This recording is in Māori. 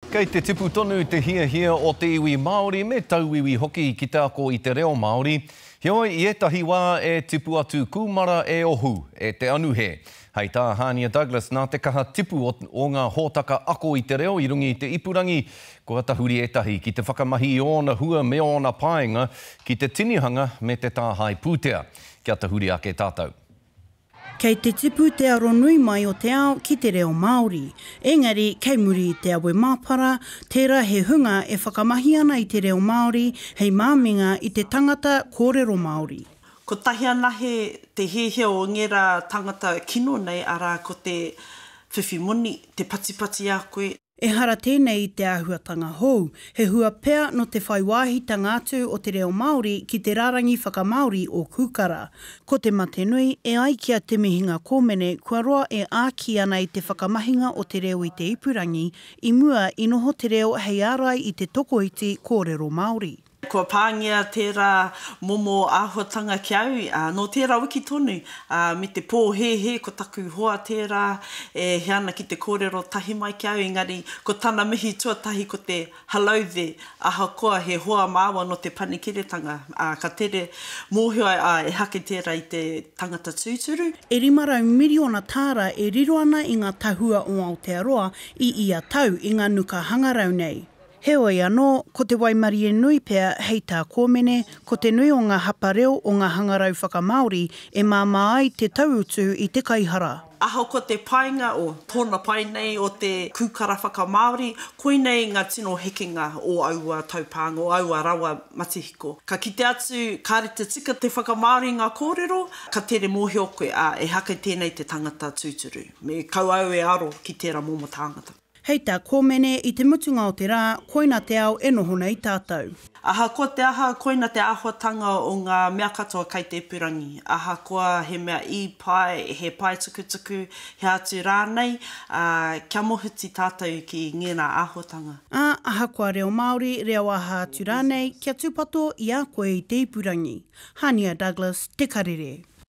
Kei te tipu tonu te hia o te iwi Māori me tau iwi hoki ki te ako i te reo Māori. Heoi, i etahi wā e tipu atu kumara e ohu, e te anuhe. Hei tā Hania Douglas, nā te kaha tipu o ngā hōtaka ako i te reo i rungi i te ipurangi, ko atahuri etahi ki te whakamahi i ōna hua me ōna paenga ki te tinihanga me te tāhai pūtea. Ki atahuri ake tātou. Kei te tipu te aronui mai o te ao ki te reo Māori. Engari, kei muri i te awe māpara, tērā he hunga e whakamahi ana i te reo Māori, hei māminga i te tangata kōrero Māori. Ko tahi ana te hehea o ngera tangata kino nei, ara ko te whiwhimoni, te patipati a koe. E hara tēnei i te āhuatanga hou, he hua pea no te whaiwāhitanga atu o te reo Māori ki te rarangi whakamāori o Kūkara. Ko te matenui, e ai kia te mihinga kōmene, kua roa e āki ana i te whakamahinga o te reo i te ipurangi, i mua i noho te reo hei ārai i te tokoiti kōrero Māori. Kua pāngia tērā momo āhuatanga ki au, no tērā wiki tonu, me te pōhehe, ko taku hoa tērā, he ana ki te kōrero tahi mai ki au, engari, ko tana mihi tuatahi ko te halaude, ahakoa he hoa māua no te panikiretanga, ka tere mōhio e hake tērā i te tangata tūturu. E 500 miliona tāra e riro ana i ngā tahua o Aotearoa i ia tau i ngā nuka hangarau nei. Heoi anō, ko te Waimari e nui pea hei tā kōmene, ko te nui o ngā hapareo o ngā hangarau whakamāori e māma ai te tauutu i te kaihara. Aho ko te painga o tōna painei o te kūkara whakamāori, koinei ngā tino hekenga o aua taupānga, o aua rawa matihiko. Ka kite atu, kāre te tika te whakamāori ngā kōrero, ka tere mōhio koe e hake tēnei te tangata tūturu. Me kau au e aro ki tērā momo tāngata. Hei tā kōmene i te mutunga o te rā, koina te ao e noho nei tātou. Aha, ko te aha, koina te āhuatanga o ngā mea katoa kai te ipurangi. Aha, koa he mea i pai, he pai tukutuku, he atu rānei, kia mohuti tātou ki ngēnā āhuatanga. Aha koa reo Māori, reo aha atu rānei, kia tūpato i a koe i te ipurangi. Hania Douglas, Te Karere.